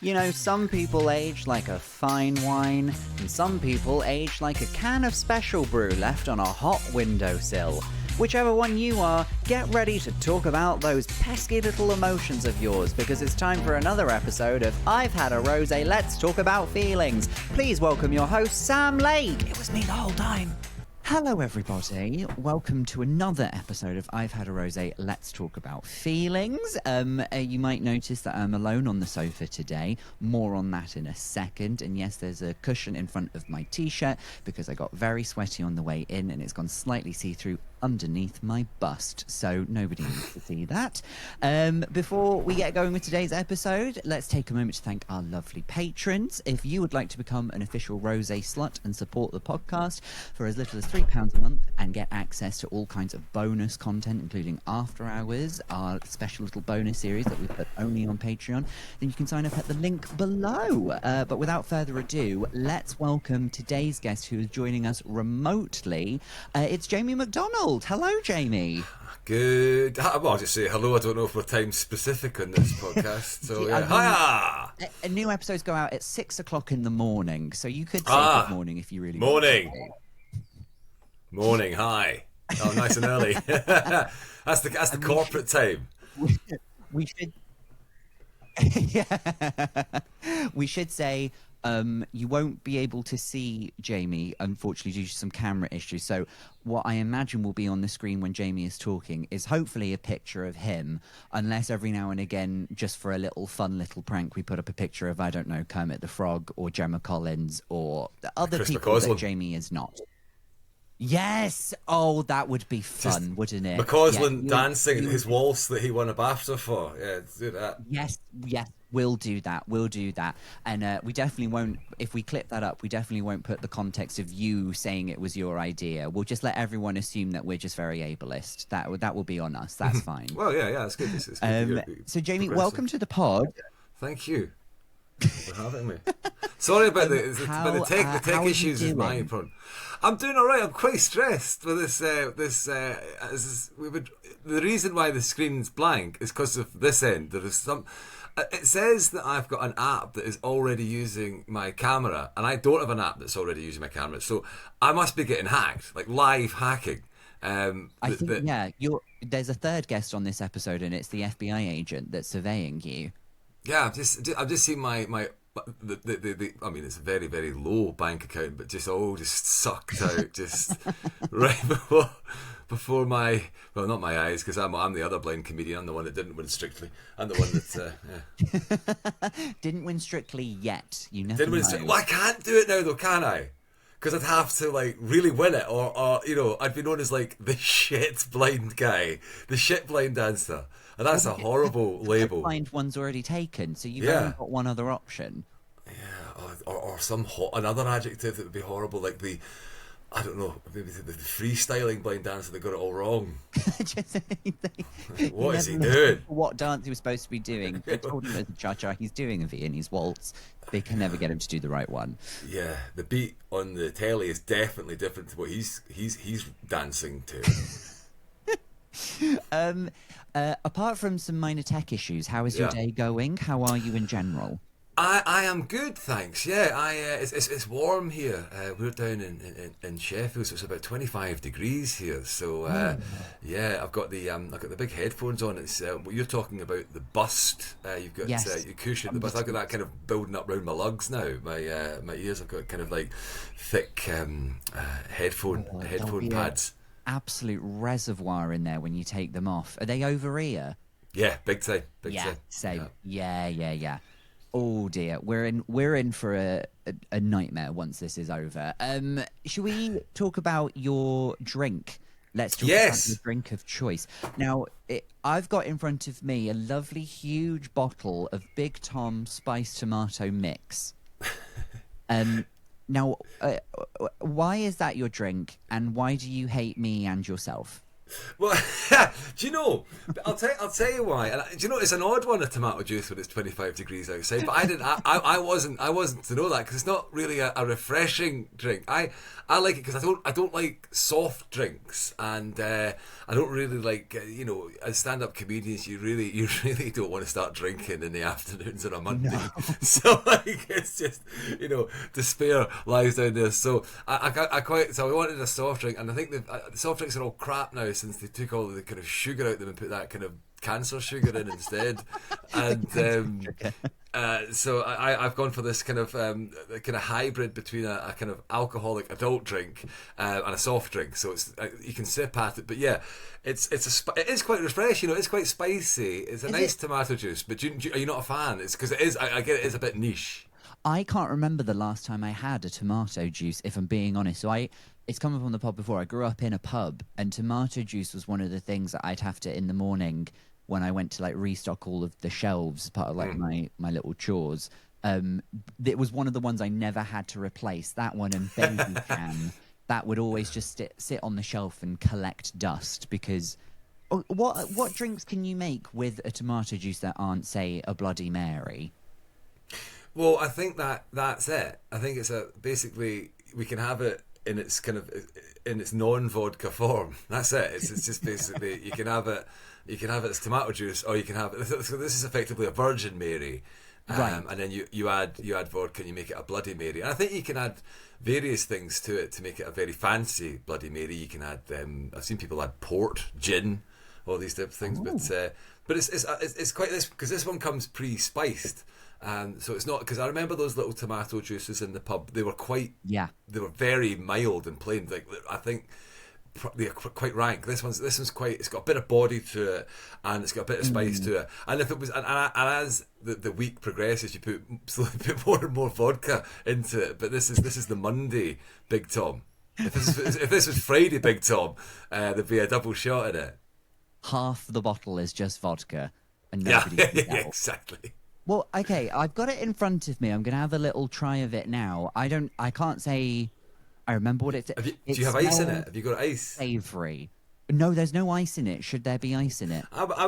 You know, some people age like a fine wine, and some people age like a can of special brew left on a hot windowsill. Whichever one you are, get ready to talk about those pesky little emotions of yours, because it's time for another episode of I've Had a Rosé, Let's Talk About Feelings. Please welcome your host, Sam Lake. It was me the whole time. Hello everybody, welcome to another episode of I've Had a Rosé, Let's Talk About Feelings. You might notice that I'm alone on the sofa today, more on that in a second. And yes, there's a cushion in front of my t-shirt because I got very sweaty on the way in and it's gone slightly see-through underneath my bust, so nobody needs to see that. Before we get going with today's episode, let's take a moment to thank our lovely patrons. If you would like to become an official Rosé slut and support the podcast for as little as £3 a month and get access to all kinds of bonus content, including After Hours, our special little bonus series that we put only on Patreon, then you can sign up at the link below. But without further ado, let's welcome today's guest who is joining us remotely. It's Jamie MacDonald. Hello, Jamie. Good. Well, I'll just say hello. I don't know if we're time specific on this podcast. So, yeah. Hiya! A new episodes go out at 6 o'clock in the morning, so you could say good morning if you really morning. Want to. Morning. Hi. Oh, nice and early. That's the corporate time. We should. Yeah. We should say. You won't be able to see Jamie, unfortunately, due to some camera issues. So what I imagine will be on the screen when Jamie is talking is hopefully a picture of him, unless every now and again, just for a little fun little prank, we put up a picture of, I don't know, Kermit the Frog or Gemma Collins or other Chris people McCausland. that Jamie is not. Yes! Oh, that would be fun, wouldn't it? McCausland dancing his waltz that he won a BAFTA for. Yeah, let's do that. Yes, we'll do that. And we definitely won't, if we clip that up, we definitely won't put the context of you saying it was your idea. We'll just let everyone assume that we're just very ableist. That will be on us. That's fine. Well, yeah, that's good. It's good. So, Jamie, welcome to the pod. Thank you for having me. Sorry about the tech issues is my problem. I'm doing all right. I'm quite stressed with this. The reason why the screen's blank is because of this end. There is some. It says that I've got an app that is already using my camera, and I don't have an app that's already using my camera. So I must be getting hacked, like live hacking. There's a third guest on this episode, and it's the FBI agent that's surveying you. Yeah, I've just seen my. I mean, it's a very, very low bank account, but just sucked out just right before my, well, not my eyes, because I'm the other blind comedian. I'm the one that didn't win Strictly. I'm the one that didn't win Strictly yet. You never didn't win Strictly. Well, I can't do it now though, can I? Because I'd have to like really win it, or I'd be known as like the shit blind guy, the shit blind dancer. And that's a horrible label. The blind one's already taken, so you've only got one other option. Yeah, or some another adjective that would be horrible, like I don't know, maybe the freestyling blind dancer that got it all wrong. What is he doing? What dance he was supposed to be doing? They told him as a cha-cha, he's doing a Viennese waltz. They can never get him to do the right one. Yeah, the beat on the telly is definitely different to what he's dancing to. Apart from some minor tech issues, how is your day going? How are you in general? I am good, thanks. Yeah, it's warm here. We're down in Sheffield, so it's about 25 degrees here. So I've got the big headphones on. It's what you're talking about, the bust. You've got your cushion, the bust. I've got that kind of building up around my lugs now. My ears. I've got kind of like thick headphone pads. Absolute reservoir in there when you take them off. Are they over ear? Yeah, big time. Same. Yeah. Oh dear, we're in for a nightmare once this is over. Should we talk about your drink? Let's talk about your drink of choice. Now, I've got in front of me a lovely huge bottle of Big Tom Spiced Tomato Mix. Now, why is that your drink, and why do you hate me and yourself? Well, do you know? I'll tell you why. And do you know it's an odd one, a tomato juice when it's 25 degrees outside. But I didn't. I wasn't to know that because it's not really a refreshing drink. I like it because I don't like soft drinks, and I don't really like as stand-up comedians you really don't want to start drinking in the afternoons on a Monday. No. So like it's just despair lies down there. So I wanted a soft drink, and I think the soft drinks are all crap now since they took all the kind of sugar out of them and put that kind of cancer sugar in instead. And so I've gone for this kind of hybrid between a kind of alcoholic adult drink and a soft drink. So it's you can sip at it, but yeah, it is quite refreshing. It's quite spicy. It's a nice tomato juice. But are you not a fan? It's because it is. I get it is a bit niche. I can't remember the last time I had a tomato juice, if I'm being honest. So it's come up on the pod before. I grew up in a pub, and tomato juice was one of the things that I'd have to in the morning when I went to like restock all of the shelves, part of like my little chores. It was one of the ones I never had to replace. That one and baby can. That would always just sit on the shelf and collect dust because. What drinks can you make with a tomato juice that aren't, say, a Bloody Mary? Well, I think that's it. I think it's basically we can have it in its kind of in its non-vodka form. That's it. It's just basically you can have it as tomato juice, or you can have it. So this is effectively a Virgin Mary, right? And then you add vodka and you make it a Bloody Mary. And I think you can add various things to it to make it a very fancy Bloody Mary. You can add I've seen people add port, gin, all these type of things. Ooh. But it's quite this because this one comes pre-spiced. So it's not because I remember those little tomato juices in the pub. They were they were very mild and plain. Like I think they're quite rank. This one's quite. It's got a bit of body to it, and it's got a bit of spice to it. And if it was, and as the week progresses, you slowly put more and more vodka into it. But this is the Monday Big Tom. If this was Friday Big Tom, there'd be a double shot in it. Half the bottle is just vodka, and nobody can tell. Exactly. Well, okay, I've got it in front of me. I'm going to have a little try of it now. I can't say I remember what it's... Do you have ice in it? Have you got ice? Savoury. No, there's no ice in it. Should there be ice in it? I've got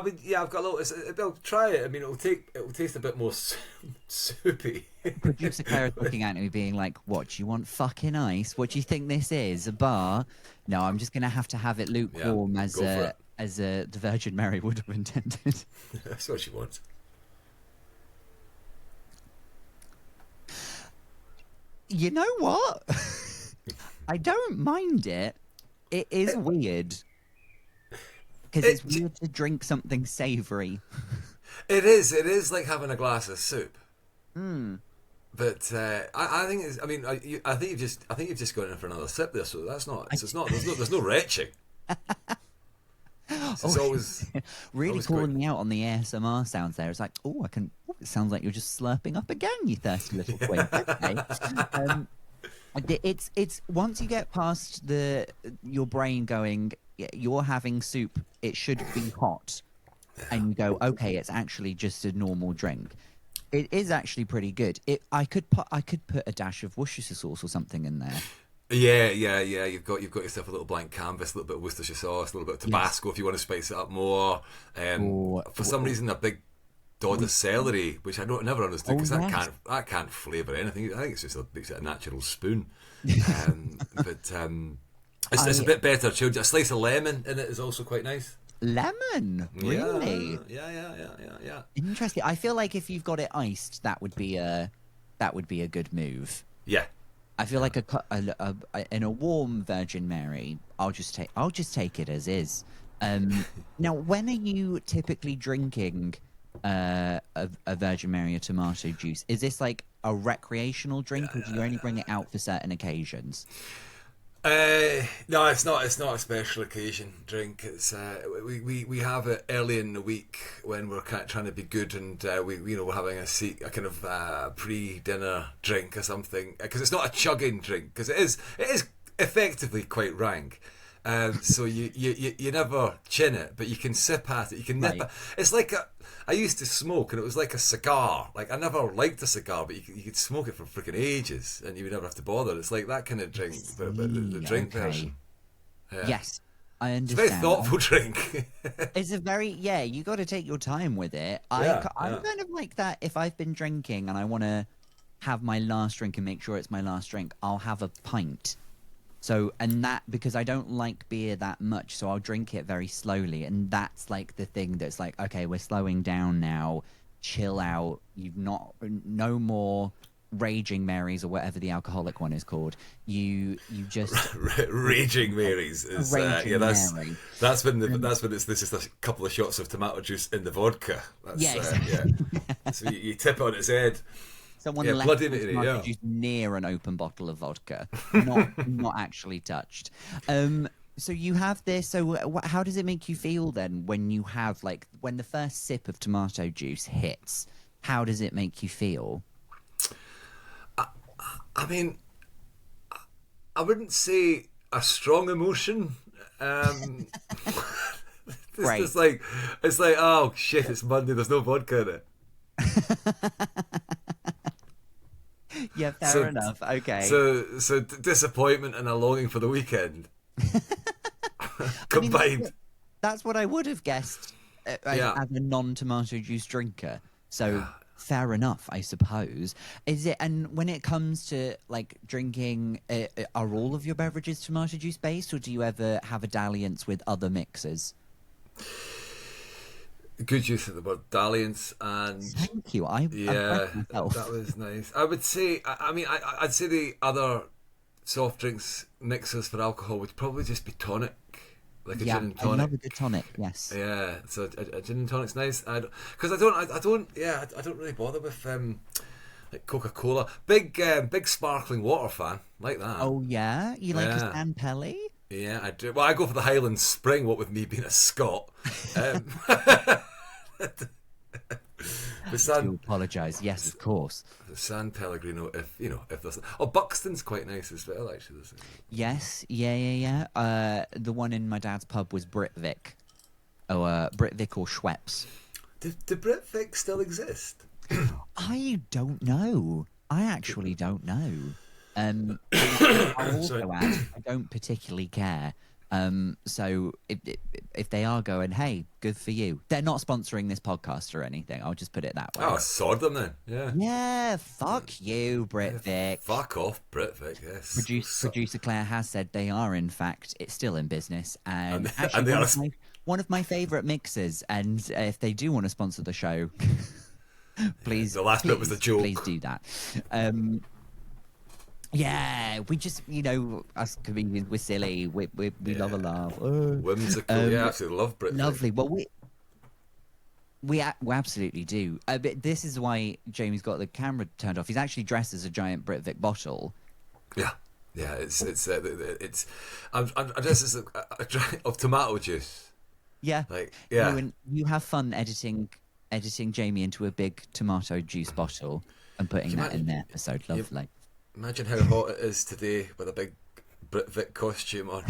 a little... I'll try it. I mean, it'll taste a bit more soupy. Producer Claire's looking at me being like, what, do you want fucking ice? What do you think this is? A bar? No, I'm just going to have it lukewarm as the Virgin Mary would have intended. That's what she wants. You know what? I don't mind it. It is weird. Because it's weird to drink something savoury. It is like having a glass of soup. But I think it's. I mean, I think you've just gone in for another sip there. So that's not. It's not. There's no retching. It's always really always calling quick. me out on the ASMR sounds there. It's like, it sounds like you're just slurping up again, you thirsty little twig. Okay. It's once you get past your brain going, you're having soup, it should be hot, and you go, okay, it's actually just a normal drink. It is actually pretty good. I could put a dash of Worcestershire sauce or something in there. Yeah. You've got yourself a little blank canvas, a little bit of Worcestershire sauce, a little bit of Tabasco if you want to spice it up more. For some reason, a big dod of celery, which I never understood because that can't flavour anything. I think it's just a natural spoon. But it's a bit better chilled. A slice of lemon in it is also quite nice. Lemon, really? Yeah. Interesting. I feel like if you've got it iced, that would be a good move. Yeah. I feel like in a warm Virgin Mary, I'll just take it as is. Now, when are you typically drinking a Virgin Mary or tomato juice? Is this like a recreational drink, or do you only bring it out for certain occasions? No, it's not a special occasion drink. It's we have it early in the week when we're kind of trying to be good, and we're having a kind of pre-dinner drink or something, because it's not a chugging drink, because it is effectively quite rank. So you never chin it, but you can sip at it. You can nip it. It's like I used to smoke, and it was like a cigar. Like, I never liked a cigar, but you could smoke it for freaking ages, and you would never have to bother. It's like that kind of drink, but the drink version. Yeah. Yes, I It's a understand. very thoughtful drink. It's a very, you got to take your time with it. I'm kind of like that. If I've been drinking and I want to have my last drink and make sure it's my last drink, I'll have a pint. So, and that, because I don't like beer that much, so I'll drink it very slowly. And that's like the thing that's like, okay, we're slowing down now. Chill out. No more Raging Marys or whatever the alcoholic one is called. You just Raging Marys is Raging Mary. That's when this is a couple of shots of tomato juice in the vodka. That's, exactly. So you tip it on its head. Someone left tomato juice near an open bottle of vodka, not actually touched. So you have this. So how does it make you feel then when you have when the first sip of tomato juice hits? How does it make you feel? I mean, I wouldn't say a strong emotion. It's like, oh shit, it's Monday. There's no vodka in it. Yeah, fair enough. Okay. So disappointment and a longing for the weekend combined. I mean, that's what I would have guessed as a non-tomato juice drinker. So. Fair enough, I suppose. Is it? And when it comes to drinking, are all of your beverages tomato juice based, or do you ever have a dalliance with other mixes? Good use of the word dalliance, and thank you. That was nice. I would say, I'd say the other soft drinks mixers for alcohol would probably just be tonic. Like a gin and tonic. I love a good tonic. Yes. Yeah, so a gin and tonic's nice. Because I don't really bother with like Coca-Cola. Big sparkling water fan, like that. Oh yeah, you like a San Pelly? Yeah, I do. Well, I go for the Highland Spring. What with me being a Scot. I do apologise. Yes, of course. The San Pellegrino, if there's... Oh, Buxton's quite nice as well, actually. Yes, yeah. The one in my dad's pub was Britvic. Britvic or Schweppes. Do Britvic still exist? I don't know. I actually don't know. I also add, I don't particularly care. So if they are going, hey, good for you. They're not sponsoring this podcast or anything. I'll just put it that way. Oh, sod them then. Yeah. Yeah, fuck you, Britvic. Yeah, fuck off, Britvic, yes. Producer Claire has said they are, in fact, it's still in business. And actually, one of my favourite mixers. And if they do want to sponsor the show, please. The last bit was the joke. Please do that. Yeah, we just, us comedians, we're silly. We love a laugh. Whimsical. Yeah, I absolutely love Britvic. Lovely. Well, we absolutely do. But this is why Jamie's got the camera turned off. He's actually dressed as a giant Britvic bottle. Yeah. It's I'm dressed as a drink of tomato juice. Yeah. You have fun editing Jamie into a big tomato juice bottle and putting that in the episode. Lovely. Imagine how hot it is today with a big Britvic costume on.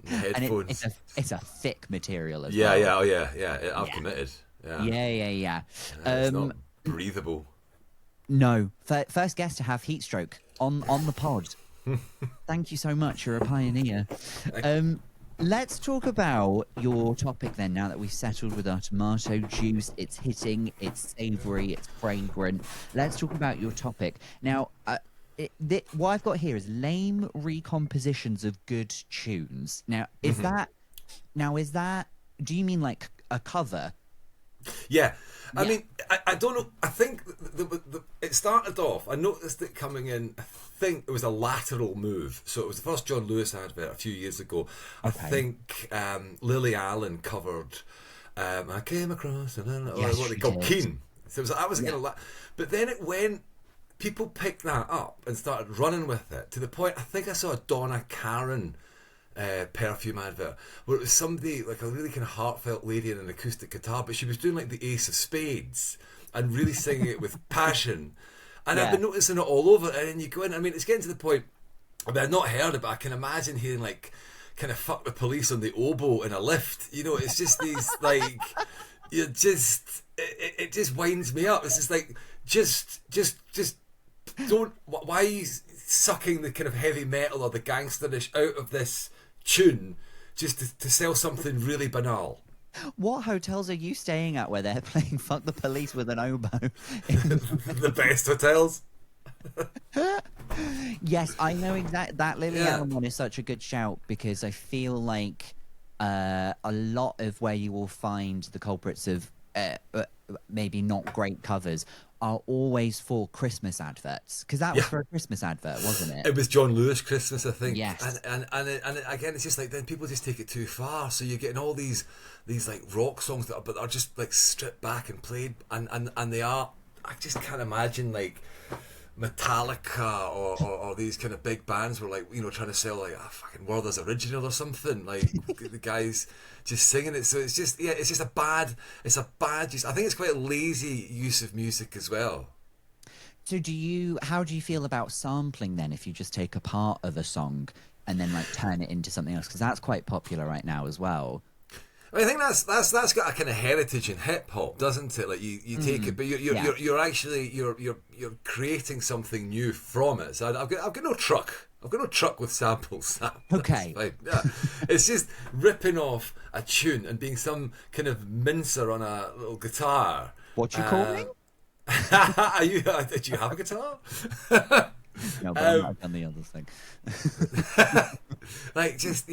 Headphones. And it's a thick material as well. Yeah. I'm committed. Yeah. It's not breathable. No. First guest to have heat stroke on the pod. Thank you so much. You're a pioneer. Let's talk about your topic then, now that we've settled with our tomato juice. It's hitting, it's savoury, it's fragrant. Let's talk about your topic. Now, what I've got here is lame recompositions of good tunes. Now, is that... Do you mean like a cover? Yeah. I mean, I don't know. I think it started off, I noticed it coming in, I think it was a lateral move. So it was the first John Lewis advert a few years ago. Okay. I think Lily Allen covered I Came Across, what they call Keen. So I was getting a lot. But then it went, people picked that up and started running with it to the point, I think I saw a Donna Karan perfume advert where it was somebody, like a really kind of heartfelt lady in an acoustic guitar, but she was doing like the Ace of Spades and really singing it with passion. And I've been noticing it all over. And then you go in, I mean, it's getting to the point, I mean, I've not heard it, but I can imagine hearing like kind of fuck the police on the oboe in a lift. It's just these like, it just winds me up. It's just like, just don't, why are you sucking the kind of heavy metal or the gangsterish out of this tune just to sell something really banal. What hotels are you staying at where they're playing Fuck the Police with an oboe? The best hotels. Yes, I know exactly. That Lily Allen one is such a good shout, because I feel like a lot of where you will find the culprits of maybe not great covers are always for Christmas adverts, because that was for a Christmas advert, wasn't it? It was John Lewis Christmas, I think. Yes. And again, it's just like, then people just take it too far. So you're getting all these like rock songs that are just like stripped back and played, and they are. I just can't imagine like Metallica or these kind of big bands were like, you know, trying to sell like a fucking Werther's Original or something, like the guys just singing it. So it's just a bad use. I think it's quite a lazy use of music as well. So how do you feel about sampling then, if you just take a part of a song and then like turn it into something else? Because that's quite popular right now as well. I think that's got a kind of heritage in hip hop, doesn't it? Like you take it, but you're actually creating something new from it. So I've got no truck. I've got no truck with samples. Okay. Yeah. It's just ripping off a tune and being some kind of mincer on a little guitar. What you calling? Did you have a guitar? No, but I've done the other thing. It's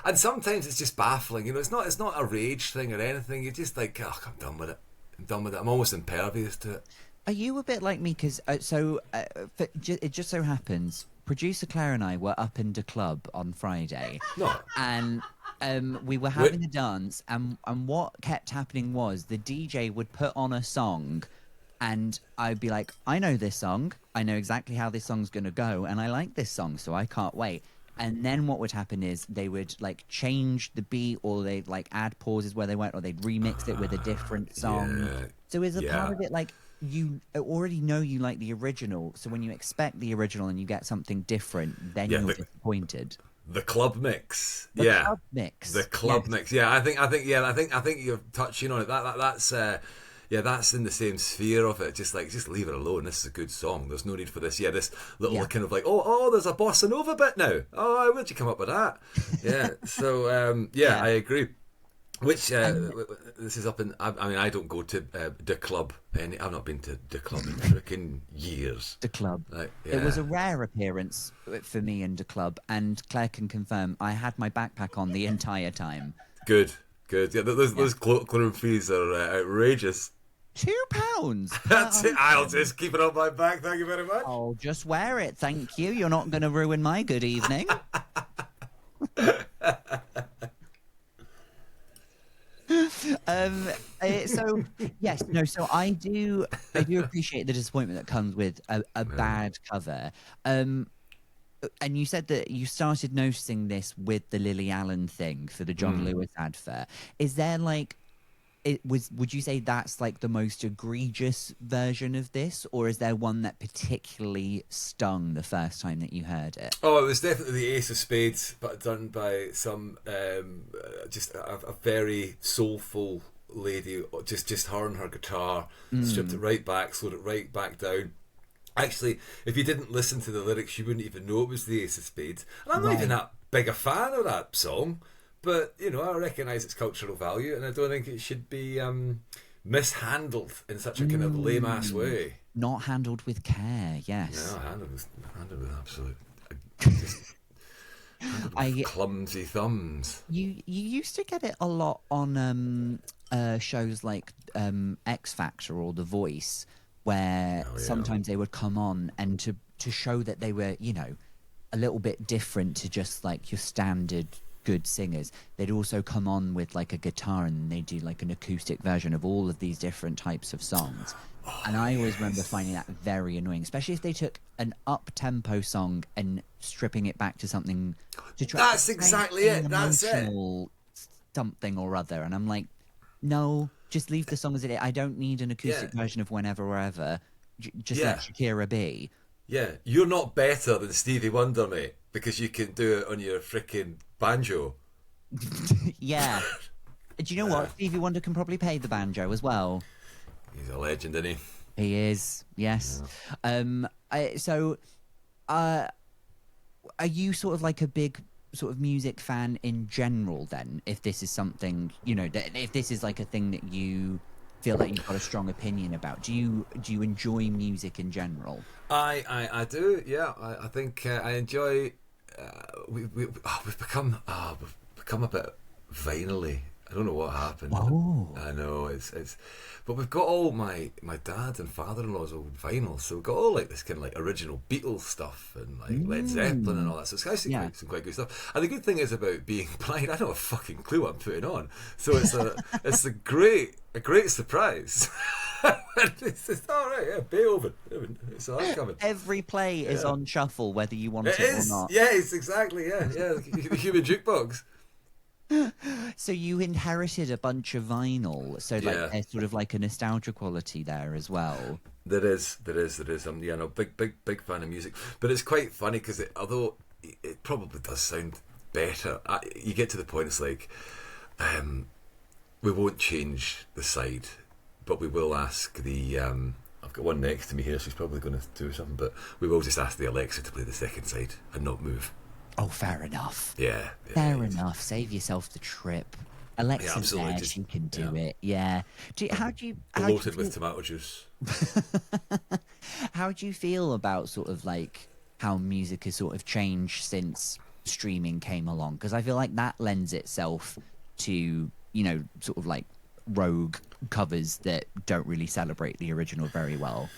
and sometimes it's just baffling. You know, it's not a rage thing or anything. You're just like, oh, I'm done with it. I'm almost impervious to it. Are you a bit like me? Because it just so happens, producer Claire and I were up in the club on Friday. No. And we were having a dance, and what kept happening was the DJ would put on a song, and I'd be like, I know this song. I know exactly how this song's going to go, and I like this song, so I can't wait. And then what would happen is they would like change the beat, or they'd like add pauses where they went, or they'd remix it with a different song. Yeah, so is a part of it like you already know you like the original, so when you expect the original and you get something different, then you're disappointed. The club mix. The club mix. The club mix. Yeah, I think you're touching on it. That's in the same sphere of it. Just leave it alone. This is a good song. There's no need for this. Yeah, this little kind of like, oh, there's a bossa nova bit now. Oh, where'd you come up with that? Yeah. So I agree. Which this is up in. I mean, I don't go to the club. I've not been to the club in freaking years. The club. It was a rare appearance for me in the club, and Claire can confirm I had my backpack on the entire time. Good. Yeah, those clearing fees are outrageous. £2. That's it. I'll just keep it on my back. Thank you very much. Oh, just wear it. Thank you. You're not going to ruin my good evening. So I do appreciate the disappointment that comes with a bad cover. And you said that you started noticing this with the Lily Allen thing for the John Lewis advert. Is there would you say that's like the most egregious version of this, or is there one that particularly stung the first time that you heard it? Oh, it was definitely the Ace of Spades, but done by some just a very soulful lady. Just her and her guitar, stripped it right back, slowed it right back down. Actually, if you didn't listen to the lyrics, you wouldn't even know it was the Ace of Spades. And I'm not even that big a fan of that song. But, you know, I recognise its cultural value, and I don't think it should be mishandled in such a kind of lame-ass way. Not handled with care, yes. No, handled with absolute... clumsy thumbs. You used to get it a lot on shows like X Factor or The Voice, where sometimes they would come on and to show that they were, you know, a little bit different to just like your standard good singers. They'd also come on with like a guitar, and they do like an acoustic version of all of these different types of songs. And I always remember finding that very annoying, especially if they took an up-tempo song and stripping it back to something to try. That's exactly it. That's it. Something or other, and I'm like, no, just leave the song as it is. I don't need an acoustic version of Whenever, Wherever. Just let Shakira be. Yeah, you're not better than Stevie Wonder, mate, because you can do it on your freaking banjo. Yeah. Do you know what? Stevie Wonder can probably play the banjo as well. He's a legend, isn't he? He is, yes. are you sort of like a big sort of music fan in general then, if this is something, you know, that if this is like a thing that you feel like you've got a strong opinion about, do you enjoy music in general? I do, yeah. I think I enjoy. We've become a bit vinyl-y. I don't know what happened. Oh. I know it's, but we've got all my dad and father-in-law's old vinyl, so we've got all like this kind of like original Beatles stuff and like Led Zeppelin and all that. So it's actually some quite good stuff. And the good thing is about being blind, I don't have a fucking clue what I'm putting on. So it's a great surprise. It's just, all right, yeah, Beethoven. So that's coming. Every play is on shuffle, whether you want it or not. Yes, exactly. Yeah. The human jukebox. So you inherited a bunch of vinyl, so like there's sort of like a nostalgia quality there as well. There is. I'm big fan of music, but it's quite funny because although it probably does sound better, you get to the point it's like, we won't change the side, but we will ask the. I've got one next to me here, she's probably going to do something, but we will just ask the Alexa to play the second side and not move. Oh, fair enough. Yeah. Fair enough. Save yourself the trip. Alexa's there, she can do it. Yeah. Bloated with tomato juice. How do you feel about sort of like how music has sort of changed since streaming came along? Because I feel like that lends itself to, you know, sort of like rogue covers that don't really celebrate the original very well.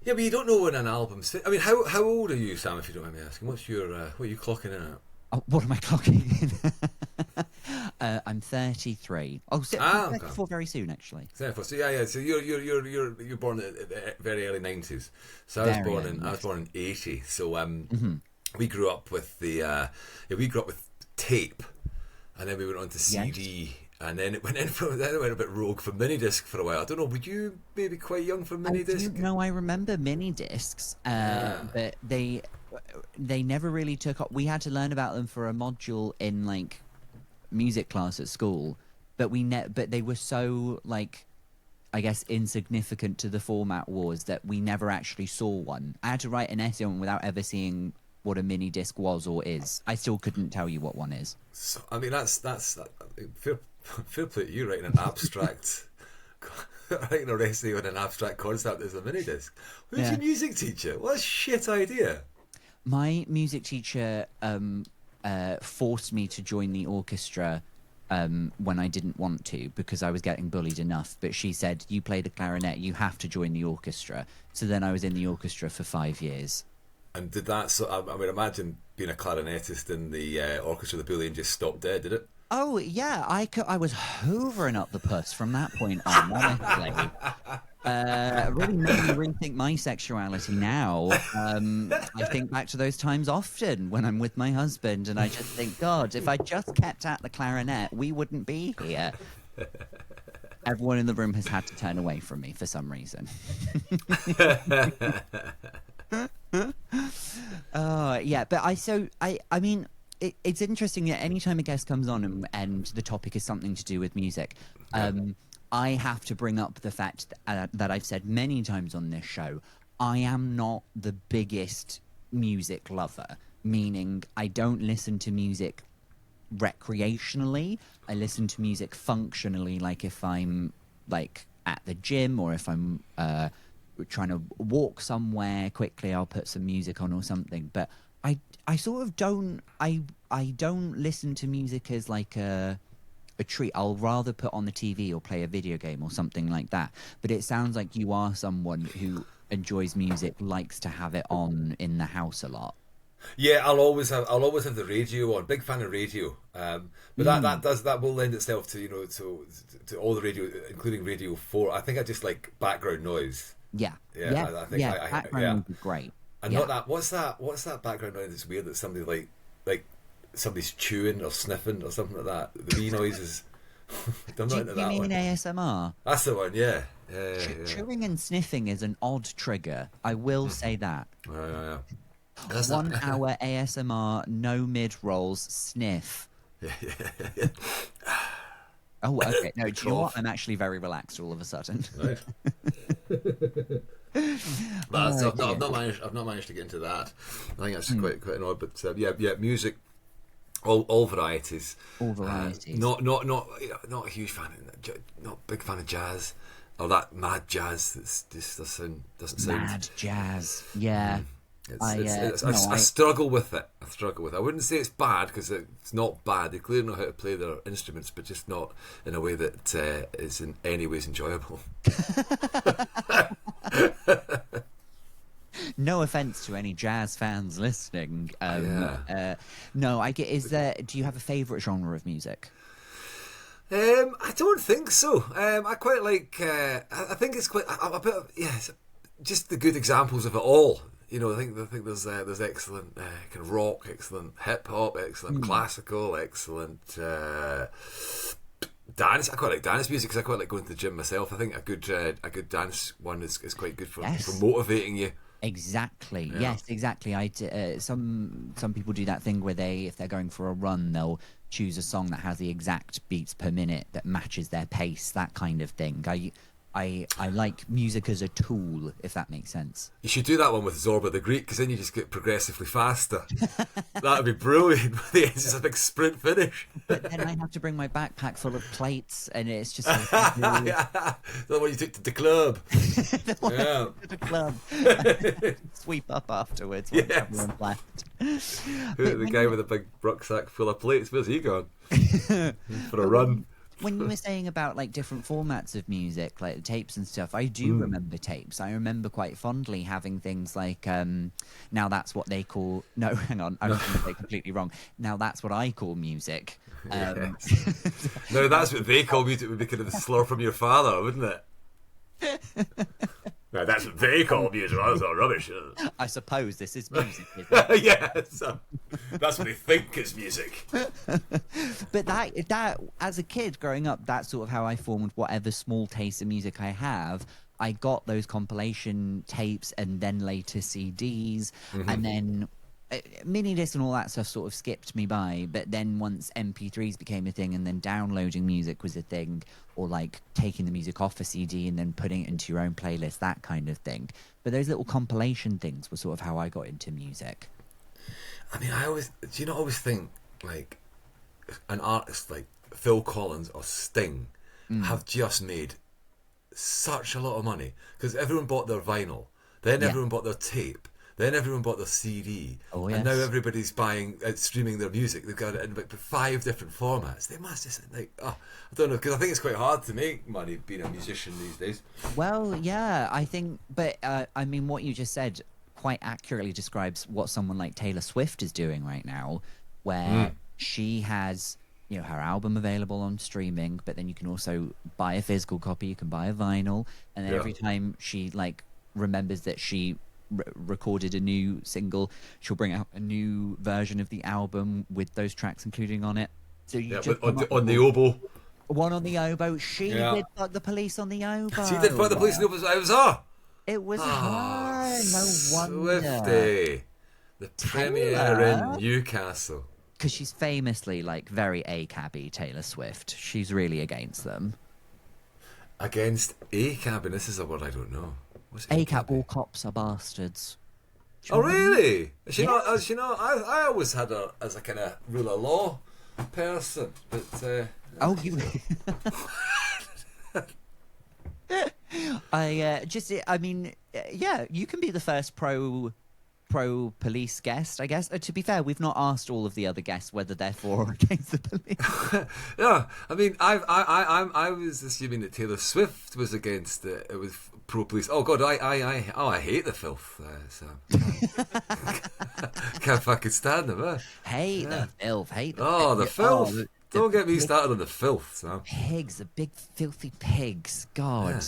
Yeah, but you don't know when an album's. I mean, how old are you, Sam? If you don't mind me asking, what are you clocking in at? Oh, what am I clocking in? I'm 33. Oh, I'm 34 very soon, actually. 34. So yeah. So you're born in the very early 90s. So I was born in 80. So we grew up with tape, and then we went on to CD. Yes. And then it went a bit rogue for mini disc for a while. I don't know. Were you maybe quite young for mini disc? No, I remember mini discs, but they never really took up. We had to learn about them for a module in like music class at school, but but they were so like, I guess, insignificant to the format wars that we never actually saw one. I had to write an essay on without ever seeing what a mini disc was or is. I still couldn't tell you what one is. So, I mean, that's fair play to you, writing an abstract, writing a essay on an abstract concept as a mini disc. Who's your music teacher? What a shit idea. My music teacher forced me to join the orchestra when I didn't want to because I was getting bullied enough. But she said, "You play the clarinet, you have to join the orchestra." So then I was in the orchestra for 5 years. And did that? So I mean, imagine being a clarinetist in the orchestra. The bullying just stopped dead, did it? Oh yeah, I was hoovering up the puss from that point on. Honestly, really made me rethink my sexuality now. I think back to those times often when I'm with my husband, and I just think, God, if I just kept at the clarinet, we wouldn't be here. Everyone in the room has had to turn away from me for some reason. Yeah, but I mean. It's interesting that anytime a guest comes on and the topic is something to do with music, I have to bring up the fact that I've said many times on this show, I am not the biggest music lover, meaning I don't listen to music recreationally. I listen to music functionally, like if I'm like at the gym or if I'm trying to walk somewhere quickly, I'll put some music on or something. But I sort of don't I don't listen to music as like a treat. I'll rather put on the TV or play a video game or something like that. But it sounds like you are someone who enjoys music, likes to have it on in the house a lot. Yeah, I'll always have the radio on. Big fan of radio. But that will lend itself to, you know, to all the radio, including Radio 4. I think I just like background noise. Yeah. I think background would be great. And not that. What's that background noise that's weird that somebody like somebody's chewing or sniffing or something like that. The wee noises. I'm not into that one. You mean ASMR? That's the one. Yeah. Chewing and sniffing is an odd trigger. I will say that. Yeah. 1 hour ASMR, no mid rolls, sniff. Yeah. Oh, okay. No, do you know what? I'm actually very relaxed all of a sudden. Right. But I've not managed to get into that. I think that's quite an odd. But yeah, music, all varieties. All varieties. Not a huge fan. Not a big fan of jazz, or that mad jazz. That's just doesn't sound mad jazz. Yeah. I struggle with it. I wouldn't say it's bad, because it's not bad. They clearly know how to play their instruments, but just not in a way that is in any ways enjoyable. No offense to any jazz fans listening. No, I get. Do you have a favorite genre of music? I don't think so. I quite like. I think it's quite a bit of, just the good examples of it all. You know, I think there's excellent kind of rock, excellent hip hop, excellent classical, excellent dance. I quite like dance music, because I quite like going to the gym myself. I think a good dance one is quite good for motivating you. Exactly. Yeah. Yes, exactly. Some people do that thing where if they're going for a run, they'll choose a song that has the exact beats per minute that matches their pace. That kind of thing. I like music as a tool, if that makes sense. You should do that one with Zorba the Greek, because then you just get progressively faster. That would be brilliant. It's just a big sprint finish. But then I have to bring my backpack full of plates, and it's just like... That's what you took to the club. To the club. Sweep up afterwards once everyone's left. The guy with a big rucksack full of plates, where's he gone? For a run. When you were saying about like different formats of music, like the tapes and stuff, I do remember tapes. I remember quite fondly having things like, now that's what they call... No, hang on, I was going to say completely wrong. Now that's what I call music. No, that's what they call music, would be kind of the slur from your father, wouldn't it? No, that's what they call music. That's all rubbish. I suppose this is music, isn't it? Yeah, so that's what they think is music. But that, as a kid growing up, that's sort of how I formed whatever small taste of music I have. I got those compilation tapes and then later CDs, and then mini disc and all that stuff sort of skipped me by. But then once MP3s became a thing, and then downloading music was a thing, or like taking the music off a CD and then putting it into your own playlist, that kind of thing. But those little compilation things were sort of how I got into music. I mean, do you not always think like an artist like Phil Collins or Sting have just made such a lot of money, because everyone bought their vinyl, then everyone bought their tape, then everyone bought their CD, and now everybody's buying, streaming their music. They've got it in like 5 different formats. They must just I don't know, because I think it's quite hard to make money being a musician these days. Well, yeah, I think, but I mean, what you just said quite accurately describes what someone like Taylor Swift is doing right now, where she has, you know, her album available on streaming, but then you can also buy a physical copy, you can buy a vinyl, and then every time she like remembers that she recorded a new single, she'll bring out a new version of the album with those tracks including on it. So you on the oboe. One on the oboe. She did Fuck the Police on the oboe. She did Fuck the Police on the oboe. It was her. It was her. No wonder. Swifty. The premiere in Newcastle. Because she's famously like very A-cabby, Taylor Swift. She's really against them. Against A-cabby? This is a word I don't know. A-cab, all cops are bastards. Oh, really? Is she not? Is she not? I always had her as a kind of rule of law person, but oh, you. I mean, yeah, you can be the first pro police guest, I guess. To be fair, we've not asked all of the other guests whether they're for or against the police. Yeah, I mean, I was assuming that Taylor Swift was against it. It was pro police. Oh God, I hate the filth. So can't fucking stand them. Hate the filth. Hate the the filth. Don't get me started on the filth. So. Pigs, the big filthy pigs. God.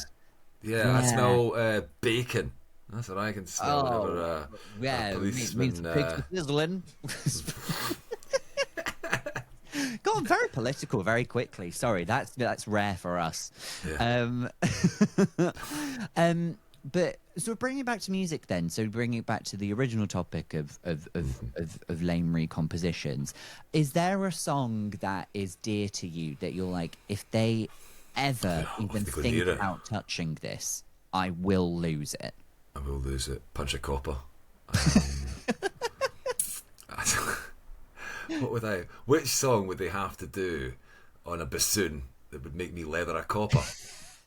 Yeah. I smell bacon. That's what I can smell whenever a policeman... means pigs are sizzling. Go on, very political, very quickly. Sorry, that's rare for us. Yeah. But so bringing it back to music then, so bringing it back to the original topic of lame recompositions, is there a song that is dear to you that you're like, if they ever even think about touching this, I will lose it? I will lose it. Punch a copper. Which song would they have to do on a bassoon that would make me leather a copper?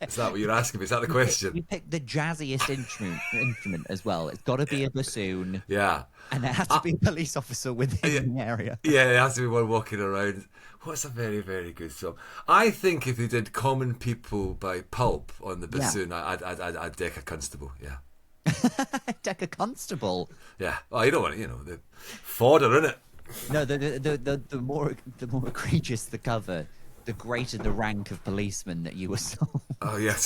Is that what you're asking me? Is that the question? You pick the jazziest instrument as well. It's got to be a bassoon. Yeah. And there has to be a police officer within the area. Yeah, there has to be one walking around. What's a very, very good song? I think if they did Common People by Pulp on the bassoon, I'd deck a constable, yeah. Deck a constable? Yeah. Oh, you don't want it, the fodder, innit? No, the more egregious the cover, the greater the rank of policeman that you assault. Oh yeah,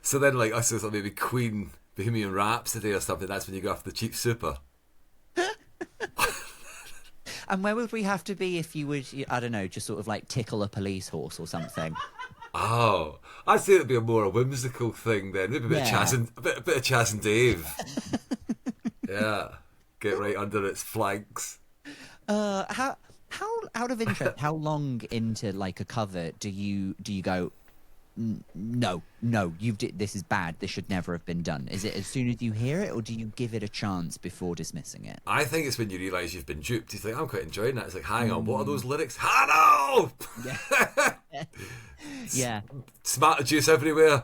so then like I suppose maybe Queen Bohemian Rhapsody or something. That's when you go after the cheap super. And where would we have to be if you would, I don't know, just sort of like tickle a police horse or something? Oh, I'd say it'd be a more whimsical thing then. Maybe a bit of Chaz and Dave. Yeah, get right under its flanks. How out of interest, how long into like a cover do you go, no, this is bad, this should never have been done? Is it as soon as you hear it, or do you give it a chance before dismissing it? I think it's when you realise you've been duped. You think, I'm quite enjoying that. It's like, hang on, what are those lyrics? Hello! Yeah. Tomato juice everywhere.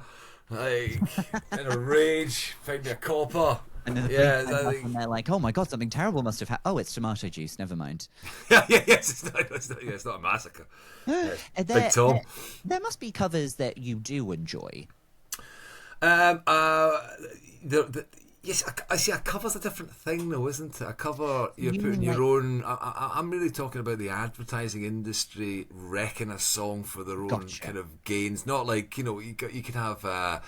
Like, in a rage, find me a copper. And then and they're like, oh my god, something terrible must have happened. Oh, it's tomato juice, never mind. It's not a massacre. Big Tom. There must be covers that you do enjoy. Yes, I see. A cover's a different thing, though, isn't it? A cover, you're putting your own. I'm really talking about the advertising industry wrecking a song for their own kind of gains. Not like you could have. I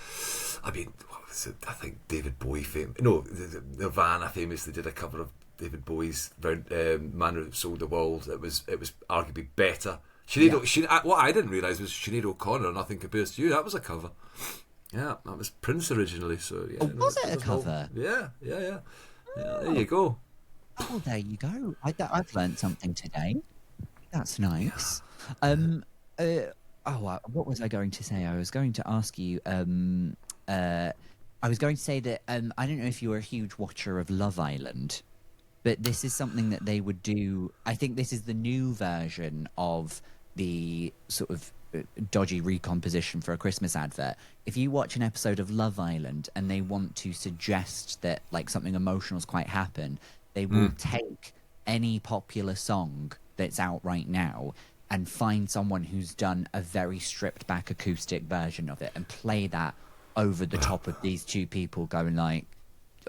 mean, I think David Bowie Nirvana famously did a cover of David Bowie's "Man Who Sold the World." It was arguably better. What I didn't realise was Sinead O'Connor, Nothing Compares to You. That was a cover. Yeah, that was Prince originally. So yeah, was it a cover? Yeah. There you go. Oh, there you go. I've learned something today. That's nice. What was I going to say? I was going to ask you. I was going to say that I don't know if you were a huge watcher of Love Island, but this is something that they would do. I think this is the new version of the sort of dodgy recomposition for a Christmas advert. If you watch an episode of Love Island and they want to suggest that like something emotional has quite happened, they will take any popular song that's out right now and find someone who's done a very stripped back acoustic version of it and play that over the top of these two people going like,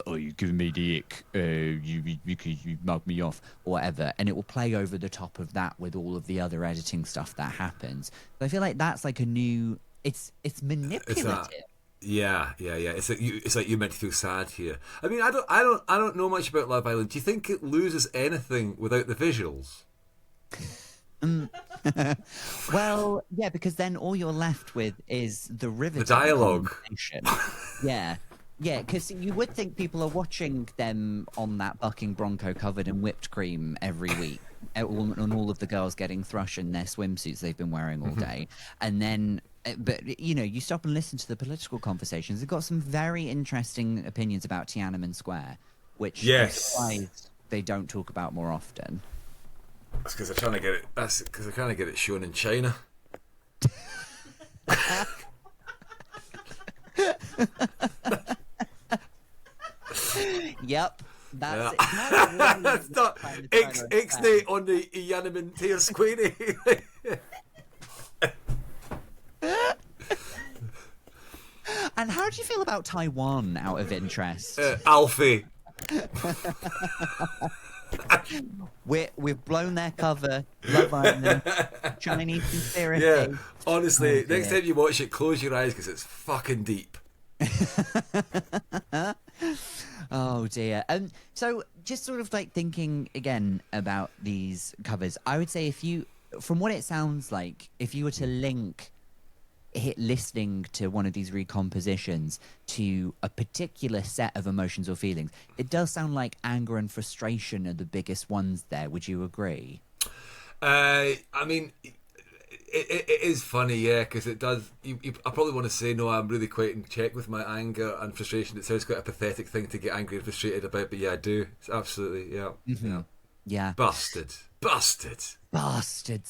oh, you're giving me the ick, you mug me off, or whatever. And it will play over the top of that with all of the other editing stuff that happens. But I feel like that's like a new, it's manipulative. Yeah. It's like you meant to feel sad here. I mean, I don't know much about Love Island. Do you think it loses anything without the visuals? Well, yeah, because then all you're left with is the riveting dialogue. Yeah, because you would think people are watching them on that bucking bronco covered in whipped cream every week, and all of the girls getting thrush in their swimsuits they've been wearing all day. And then, but you stop and listen to the political conversations. They've got some very interesting opinions about Tiananmen Square, which I'm surprised they don't talk about more often. That's because they're trying to get it. That's because they're trying to get it shown in China. Yep, that's it. That's not Ixnay on the Tiananmen Square. And how do you feel about Taiwan, out of interest? Alfie. We've blown their cover. Love Island, Chinese conspiracy. Yeah, honestly, next time you watch it, close your eyes because it's fucking deep. Oh dear. So just sort of like thinking again about these covers, I would say from what it sounds like, if you were to link listening to one of these recompositions to a particular set of emotions or feelings, it does sound like anger and frustration are the biggest ones there. Would you agree? I mean, It is funny, yeah, because it does. I probably want to say no. I'm really quite in check with my anger and frustration. It sounds quite a pathetic thing to get angry and frustrated about, but yeah, I do. It's absolutely, yeah, yeah. Yeah. Bastards. Bastards,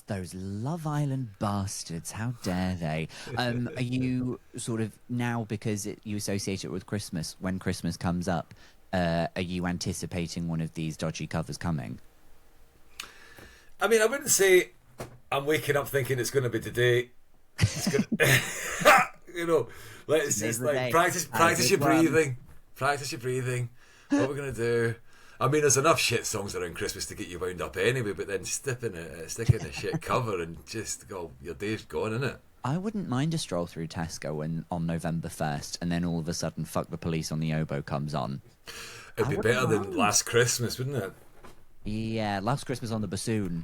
those Love Island bastards. How dare they? Are you sort of now, because you associate it with Christmas, when Christmas comes up, are you anticipating one of these dodgy covers coming? I mean, I wouldn't say I'm waking up thinking it's going to be today. It's going to, you know, let's just like practice your breathing. Practice your breathing. What we're going to do. I mean, there's enough shit songs around Christmas to get you wound up anyway, but then sticking a shit cover and just go, your day's gone, innit? I wouldn't mind a stroll through Tesco on November 1st, and then all of a sudden, Fuck the Police on the Oboe comes on. It'd be better than Last Christmas, wouldn't it? Yeah, Last Christmas on the bassoon.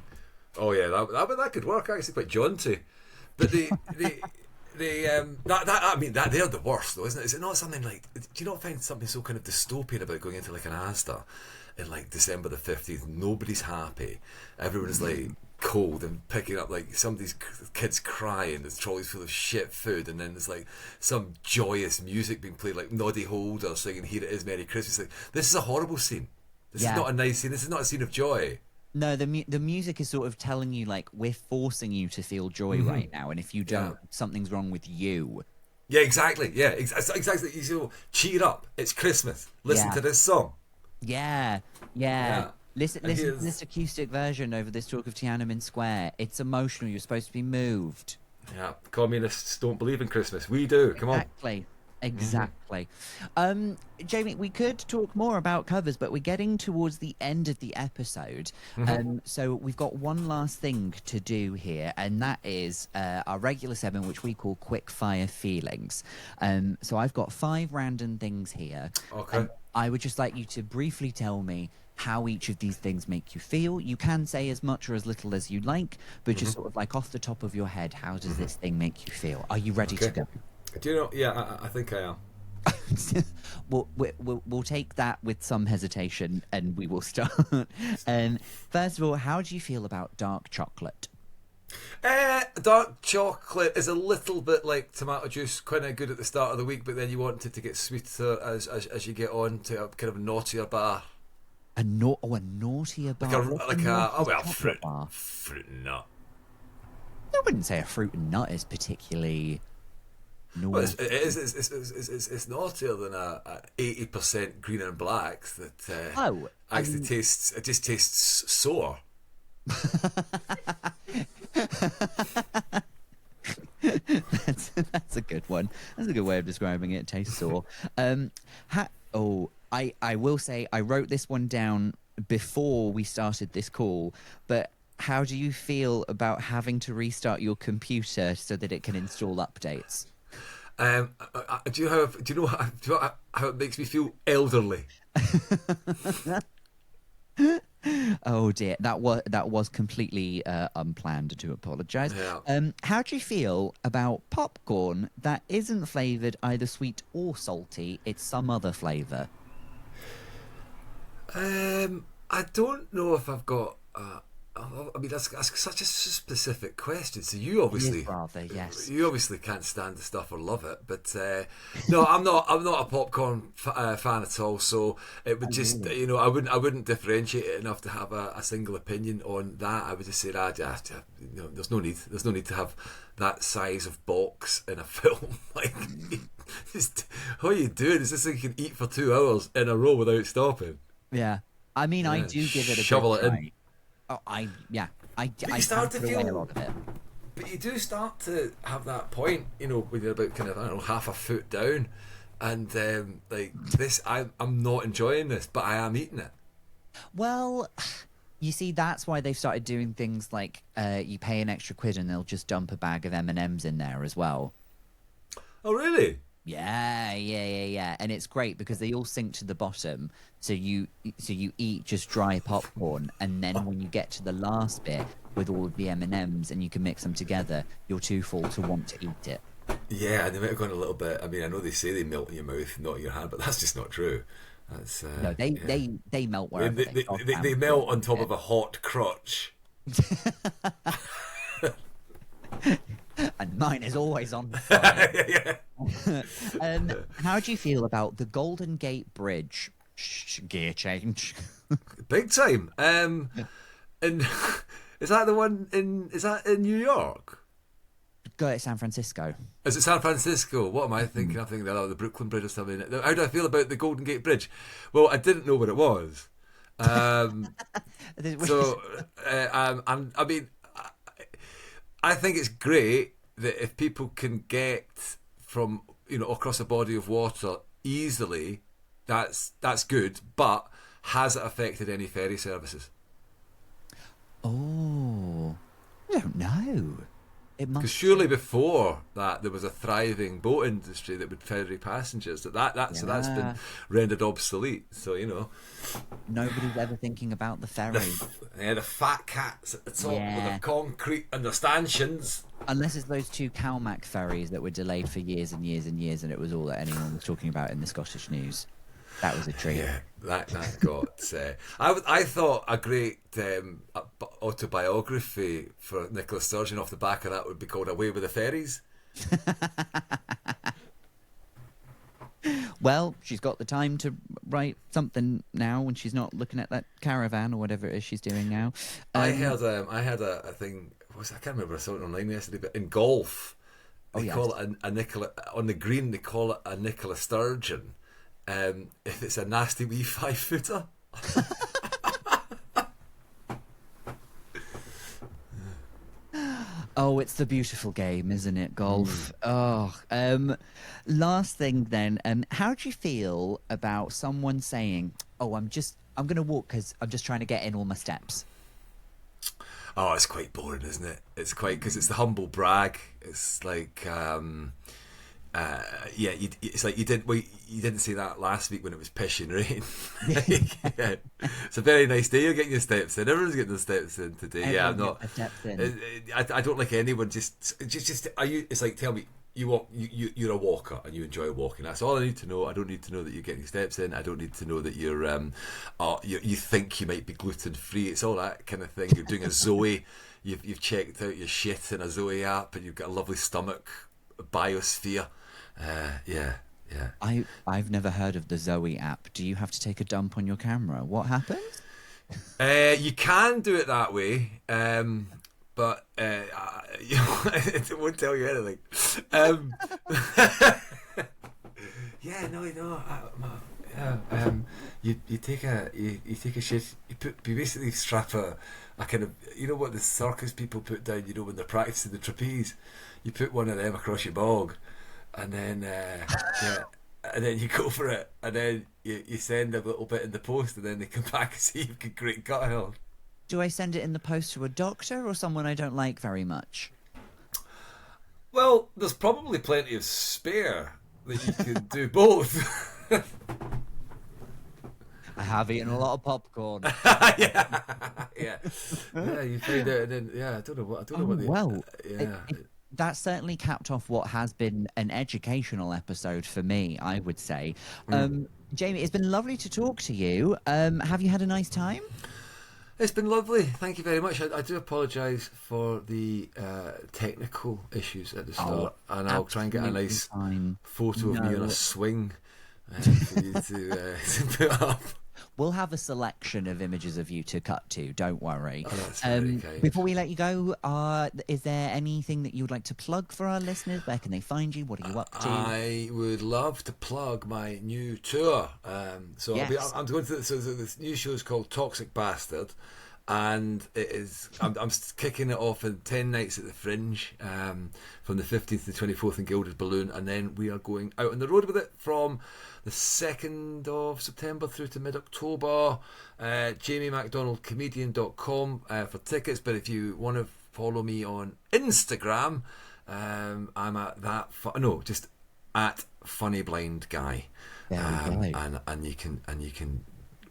Oh yeah, that could work actually, quite jaunty. But I mean that they're the worst though, isn't it? Is it not something like? Do you not find something so kind of dystopian about going into like an Asda in like December the 15th? Nobody's happy. Everyone's like cold and picking up like somebody's kids crying. There's trolleys full of shit food, and then there's like some joyous music being played, like Noddy Holder singing "Here It Is, Merry Christmas." Like, this is a horrible scene. This is not a nice scene. This is not a scene of joy. No, the music is sort of telling you, like, we're forcing you to feel joy right now, and if you don't, something's wrong with you. Yeah, exactly. Yeah, exactly. You say, cheer up. It's Christmas. Listen to this song. Yeah. Listen to this acoustic version over this talk of Tiananmen Square. It's emotional. You're supposed to be moved. Yeah, communists don't believe in Christmas. We do. Come on. Exactly. Jamie, we could talk more about covers, but we're getting towards the end of the episode. So we've got one last thing to do here, and that is our regular segment, which we call Quick Fire Feelings. So I've got 5 random things here. Okay. I would just like you to briefly tell me how each of these things make you feel. You can say as much or as little as you like, but just sort of like off the top of your head, how does this thing make you feel? Are you ready to go? Do you know? Yeah, I think I am. We'll take that with some hesitation, and we will start. First of all, how do you feel about dark chocolate? Dark chocolate is a little bit like tomato juice, kind of good at the start of the week, but then you want it to get sweeter as you get on to a kind of naughtier bar. A naughtier bar? Fruit and nut. I wouldn't say a fruit and nut is particularly. Well, it's naughtier than a 80% green and black that actually tastes. It just tastes sour. That's a good one. That's a good way of describing it. It tastes sour. I will say I wrote this one down before we started this call, but how do you feel about having to restart your computer so that it can install updates? Do you know how it makes me feel elderly? Oh dear, that was completely unplanned. I do apologise. Yeah. How do you feel about popcorn that isn't flavoured either sweet or salty? It's some other flavour. I don't know if I've got. I mean, that's such a specific question. So you obviously, you obviously can't stand the stuff or love it. But no, I'm not a popcorn fan at all. So it would just, I wouldn't differentiate it enough to have a single opinion on that. I would just say that, there's no need to have that size of box in a film. Like, just what are you doing? Is this thing you can eat for 2 hours in a row without stopping? Yeah, I mean, I do give it a shovel good it try. in. I start to feel a lot of it. But you do start to have that point, when you're about kind of, I don't know, half a foot down, and like this, I'm not enjoying this, but I am eating it. Well, you see, that's why they've started doing things like you pay an extra £1 and they'll just dump a bag of M&Ms in there as well. Oh, really? Yeah, and it's great because they all sink to the bottom. So you eat just dry popcorn, and then when you get to the last bit with all of the M&Ms and you can mix them together, you're too full to want to eat it. Yeah, and they might have gone a little bit. I mean, I know they say they melt in your mouth, not in your hand, but that's just not true. That's no, they melt wherever they melt on top of a hot crotch. And mine is always on fire. Yeah. How do you feel about the Golden Gate Bridge gear change? Big time. And is that the one in? Is that in New York? Go at San Francisco. Is it San Francisco? What am I thinking? I'm thinking the Brooklyn Bridge or something. How do I feel about the Golden Gate Bridge? Well, I didn't know what it was. I mean, I think it's great that if people can get from across a body of water easily, that's good. But has it affected any ferry services? Oh, I don't know. It must. Because surely before that there was a thriving boat industry that would ferry passengers. So that's been rendered obsolete. So nobody's ever thinking about the ferry. The fat cats at the top with their concrete and their stanchions. Unless it's those two CalMac ferries that were delayed for years and years and years, and it was all that anyone was talking about in the Scottish news. That was a treat. Yeah, that got. I thought a great autobiography for Nicola Sturgeon off the back of that would be called "Away with the Ferries." Well, she's got the time to write something now when she's not looking at that caravan or whatever it is she's doing now. I had a thing. I can't remember. I saw it online yesterday, but in golf, they call it a Nicola on the green. They call it a Nicola Sturgeon. If it's a nasty wee 5-footer. Oh, it's the beautiful game, isn't it, golf? Last thing then, how do you feel about someone saying, "Oh, I'm going to walk because I'm just trying to get in all my steps"? Oh, it's quite boring, isn't it? It's quite, because it's the humble brag. It's like, it's like you didn't see that last week when it was pissing rain. It's a very nice day. You're getting your steps in. Everyone's getting their steps in today. I'm not. I don't like anyone just. Are you? It's like, tell me you're a walker and you enjoy walking. That's all I need to know. I don't need to know that you're getting your steps in. I don't need to know that you're you think you might be gluten free. It's all that kind of thing. You're doing a Zoe. You've checked out your shit in a Zoe app and you've got a lovely stomach biosphere. I've never heard of the Zoe app. Do you have to take a dump on your camera? What happens? You can do it that way, but it won't tell you anything. You take a shit. You basically strap a kind of, what the circus people put down. When they're practicing the trapeze, you put one of them across your bog. And then, and then you go for it, and then you send a little bit in the post, and then they come back and say you've got great gut health. Do I send it in the post to a doctor or someone I don't like very much? Well, there's probably plenty of spare that you can do both. I have eaten a lot of popcorn. Yeah. You find out, and then I don't know what. That certainly capped off what has been an educational episode for me, I would say. Jamie, it's been lovely to talk to you. Have you had a nice time? It's been lovely. Thank you very much. I do apologise for the technical issues at the start, and I'll try and get a nice photo of me on a swing for you to put up. We'll have a selection of images of you to cut to, don't worry. Oh, that's very kind. Before we let you go, is there anything that you would like to plug for our listeners? Where can they find you? What are you up to? I would love to plug my new tour. I'm going to this new show is called Toxic Bastard, and it is I'm kicking it off in 10 nights at the Fringe, from the 15th to the 24th in Gilded Balloon, and then we are going out on the road with it from the 2nd of September through to mid-October. Jamie MacDonald comedian.com for tickets, but if you want to follow me on Instagram, I'm at just at Funny Blind Guy, and you can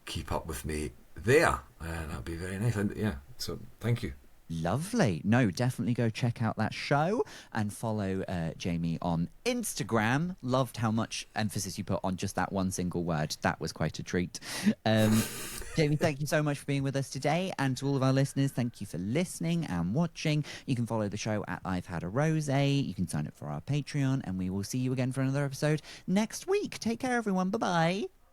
keep up with me there, and that'll be very nice. And so thank you. Lovely. No, definitely go check out that show and follow Jamie on Instagram. Loved how much emphasis you put on just that one single word. That was quite a treat. Jamie, thank you so much for being with us today. And to all of our listeners, thank you for listening and watching. You can follow the show at I've Had a Rosé. You can sign up for our Patreon, and we will see you again for another episode next week. Take care, everyone. Bye-bye.